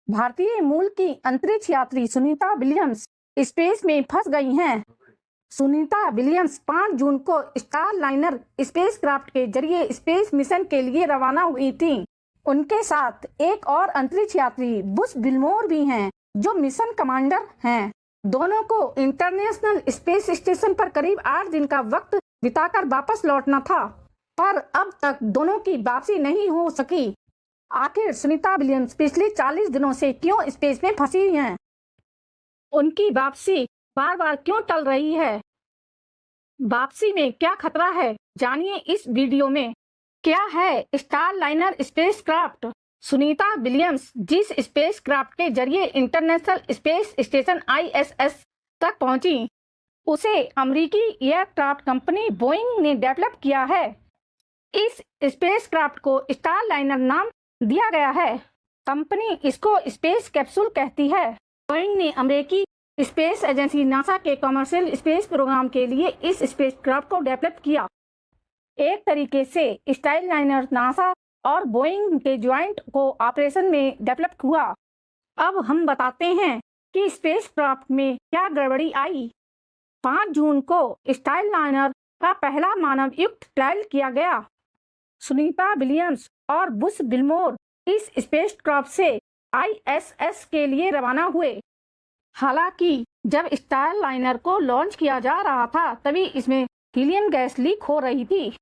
भारतीय मूल की अंतरिक्ष यात्री सुनीता विलियम्स स्पेस में फंस गई हैं। सुनीता विलियम्स 5 जून को स्टारलाइनर स्पेसक्राफ्ट के जरिए स्पेस मिशन के लिए रवाना हुई थीं। उनके साथ एक और अंतरिक्ष यात्री बुश विल्मोर भी हैं, जो मिशन कमांडर हैं। दोनों को इंटरनेशनल स्पेस स्टेशन पर करीब 8 दिन का वक्त बिताकर वापस लौटना था, पर अब तक दोनों की वापसी नहीं हो सकी। आखिर सुनीता विलियम्स पिछले 40 दिनों से क्यों स्पेस में फंसी हैं? उनकी वापसी बार बार क्यों टल रही है? वापसी में क्या खतरा है, जानिए इस वीडियो में। क्या है स्टारलाइनर स्पेसक्राफ्ट? सुनीता विलियम्स जिस स्पेसक्राफ्ट के जरिए इंटरनेशनल स्पेस स्टेशन ISS तक पहुंची, उसे अमेरिकी एयरक्राफ्ट कंपनी बोइंग ने डेवलप किया है। इस स्पेसक्राफ्ट को स्टारलाइनर नाम दिया गया है। कंपनी इसको स्पेस कैप्सूल कहती है। बोइंग ने अमेरिकी स्पेस एजेंसी नासा के कमर्शियल स्पेस प्रोग्राम के लिए इस स्पेसक्राफ्ट को डेवलप किया। एक तरीके से स्टारलाइनर नासा और बोइंग के ज्वाइंट को ऑपरेशन में डेवलप हुआ। अब हम बताते हैं कि स्पेसक्राफ्ट में क्या गड़बड़ी आई। 5 जून को स्टारलाइनर का पहला मानवयुक्त ट्रायल किया गया। सुनीता विलियम्स और बुश विल्मोर इस स्पेसक्राफ्ट से ISS के लिए रवाना हुए। हालांकि जब स्टारलाइनर को लॉन्च किया जा रहा था, तभी इसमें हीलियम गैस लीक हो रही थी।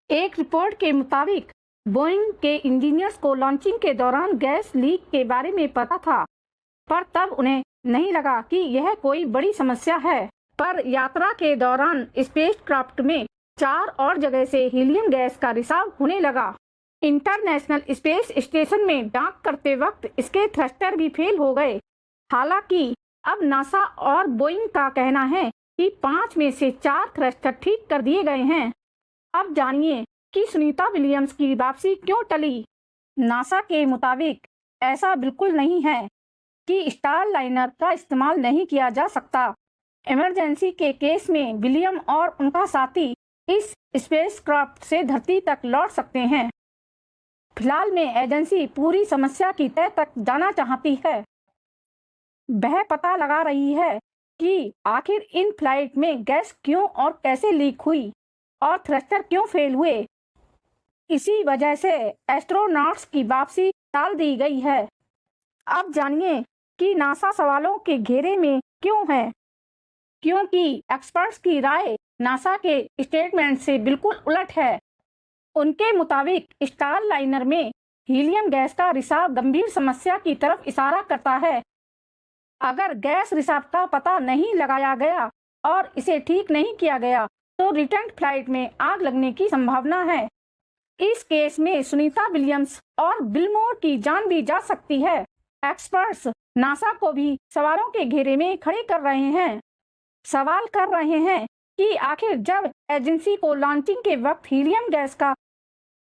एक रिपोर्ट के मुताबिक बोइंग के इंजीनियर्स को लॉन्चिंग के दौरान गैस लीक के बारे में पता था, पर तब उन्हें नहीं लगा कि यह कोई बड़ी समस्या है। पर यात्रा के दौरान स्पेसक्राफ्ट में 4 और जगह से हीलियम गैस का रिसाव होने लगा। इंटरनेशनल स्पेस स्टेशन में जांच करते वक्त इसके थ्रस्टर भी फेल हो गए। हालांकि अब नासा और बोइंग का कहना है कि 5 में से 4 थ्रस्टर ठीक कर दिए गए हैं। अब जानिए कि सुनीता विलियम्स की वापसी क्यों टली। नासा के मुताबिक ऐसा बिल्कुल नहीं है कि स्टारलाइनर का इस्तेमाल नहीं किया जा सकता। इमरजेंसी के केस में विलियम और उनका साथी इस स्पेसक्राफ्ट से धरती तक लौट सकते हैं। फिलहाल में एजेंसी पूरी समस्या की तह तक जाना चाहती है। वह पता लगा रही है कि आखिर इन फ्लाइट में गैस क्यों और कैसे लीक हुई और थ्रस्टर क्यों फेल हुए। इसी वजह से एस्ट्रोनॉट्स की वापसी टाल दी गई है। अब जानिए कि नासा सवालों के घेरे में क्यों है। क्योंकि एक्सपर्ट्स की राय नासा के स्टेटमेंट से बिल्कुल उलट है। उनके मुताबिक स्टारलाइनर में हीलियम गैस का रिसाव गंभीर समस्या की तरफ इशारा करता है। अगर गैस रिसाव का पता नहीं लगाया गया और इसे ठीक नहीं किया गया, तो रिटर्न फ्लाइट में आग लगने की संभावना है। इस केस में सुनीता विलियम्स और विल्मोर की जान भी जा सकती है। एक्सपर्ट्स नासा को भी सवालों के घेरे में खड़े कर रहे हैं। सवाल कर रहे हैं कि आखिर जब एजेंसी को लॉन्चिंग के वक्त हीलियम गैस का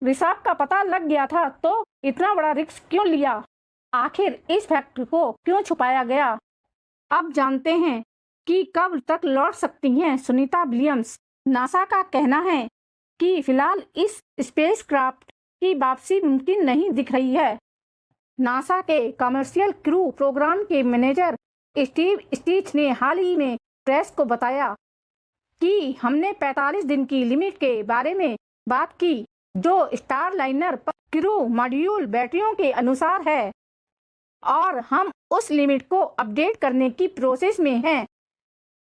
रिसाव का पता लग गया था, तो इतना बड़ा रिस्क क्यों लिया? आखिर इस फैक्ट को क्यों छुपाया गया? अब जानते हैं कि कब तक लौट सकती हैं सुनीता विलियम्स। नासा का कहना है कि फिलहाल इस स्पेसक्राफ्ट की वापसी मुमकिन नहीं दिख रही है। नासा के कमर्शियल क्रू प्रोग्राम के मैनेजर स्टीव स्टीच ने हाल ही में प्रेस को बताया कि हमने 45 दिन की लिमिट के बारे में बात की, जो स्टारलाइनर पर क्रू मॉड्यूल बैटरियों के अनुसार है, और हम उस लिमिट को अपडेट करने की प्रोसेस में हैं।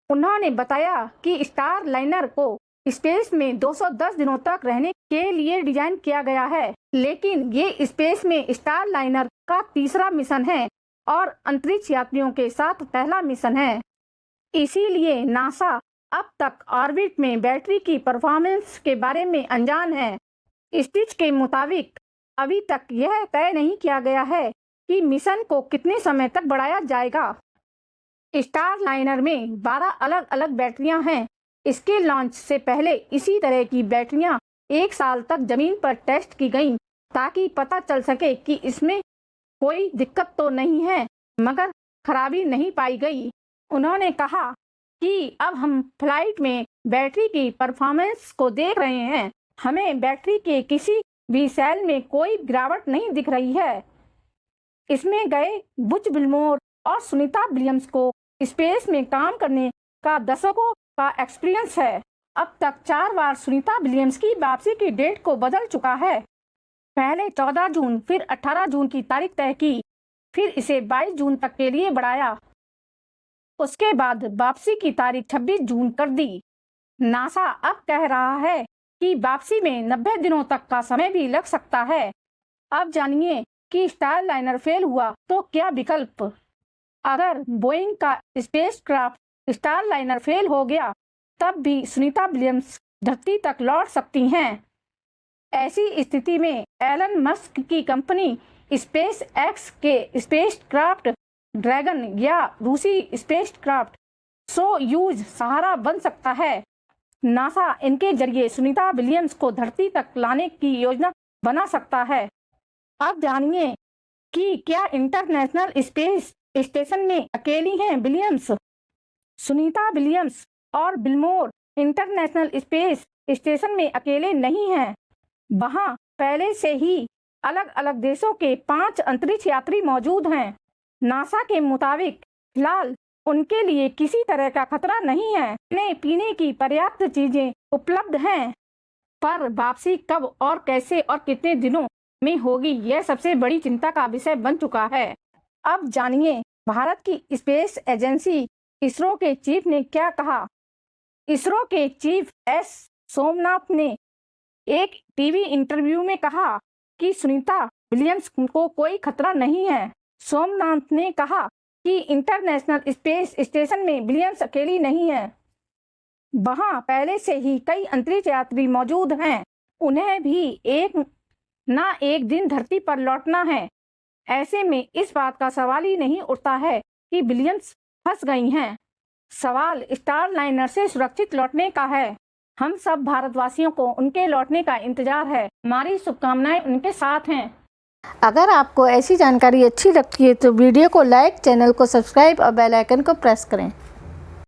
उन्होंने बताया कि स्टारलाइनर को स्पेस में 210 दिनों तक रहने के लिए डिजाइन किया गया है, लेकिन ये स्पेस में स्टारलाइनर का तीसरा मिशन है और अंतरिक्ष यात्रियों के साथ पहला मिशन है। इसीलिए नासा अब तक ऑर्बिट में बैटरी की परफॉर्मेंस के बारे में अनजान है। स्टिच के मुताबिक अभी तक यह तय नहीं किया गया है कि मिशन को कितने समय तक बढ़ाया जाएगा। स्टारलाइनर में 12 अलग अलग बैटरियां हैं। इसके लॉन्च से पहले इसी तरह की बैटरियां 1 साल तक जमीन पर टेस्ट की गईं, ताकि पता चल सके कि इसमें कोई दिक्कत तो नहीं है, मगर खराबी नहीं पाई गई। उन्होंने कहा कि अब हम फ्लाइट में बैटरी की परफॉर्मेंस को देख रहे हैं। हमें बैटरी के किसी भी सेल में कोई गिरावट नहीं दिख रही है। इसमें गए बुच विल्मोर और सुनीता विलियम्स को स्पेस में काम करने का दशकों का एक्सपीरियंस है। अब तक 4 बार सुनीता विलियम्स की वापसी की डेट को बदल चुका है। पहले 14 जून, फिर 18 जून की तारीख तय की, फिर इसे 22 जून तक के लिए बढ़ाया। उसके बाद वापसी की तारीख 26 जून कर दी। नासा अब कह रहा है कि वापसी में 90 दिनों तक का समय भी लग सकता है। अब जानिए कि स्टारलाइनर फेल हुआ तो क्या विकल्प। अगर बोइंग का स्पेसक्राफ्ट स्टारलाइनर फेल हो गया तब भी सुनीता विलियम्स धरती तक लौट सकती हैं। ऐसी स्थिति में एलन मस्क की कंपनी स्पेस एक्स के स्पेसक्राफ्ट ड्रैगन या रूसी स्पेसक्राफ्ट सोयूज सहारा बन सकता है। नासा इनके जरिए सुनीता विलियम्स को धरती तक लाने की योजना बना सकता है। अब जानिए कि क्या इंटरनेशनल स्पेस स्टेशन में अकेली हैं विलियम्स। सुनीता विलियम्स और विल्मोर इंटरनेशनल स्पेस स्टेशन में अकेले नहीं हैं। वहां पहले से ही अलग अलग देशों के 5 अंतरिक्ष यात्री मौजूद हैं। नासा के मुताबिक फिलहाल उनके लिए किसी तरह का खतरा नहीं है। खाने पीने की पर्याप्त चीजें उपलब्ध हैं, पर वापसी कब और कैसे और कितने दिनों में होगी, यह सबसे बड़ी चिंता का विषय बन चुका है। अब जानिए भारत की स्पेस एजेंसी इसरो के चीफ ने क्या कहा। इसरो के चीफ एस सोमनाथ ने एक टीवी इंटरव्यू में कहा कि सुनीता विलियम्स को कोई खतरा नहीं है। सोमनाथ ने कहा कि इंटरनेशनल स्पेस स्टेशन में विलियम्स अकेली नहीं है। वहां पहले से ही कई अंतरिक्ष यात्री मौजूद हैं। उन्हें भी एक दिन धरती पर लौटना है। ऐसे में इस बात का सवाल ही नहीं उठता है कि विलियम्स फंस गई हैं। सवाल स्टारलाइनर से सुरक्षित लौटने का है। हम सब भारतवासियों को उनके लौटने का इंतजार है। हमारी शुभकामनाएं उनके साथ हैं। अगर आपको ऐसी जानकारी अच्छी लगती है तो वीडियो को लाइक, चैनल को सब्सक्राइब और बेल आइकन को प्रेस करें।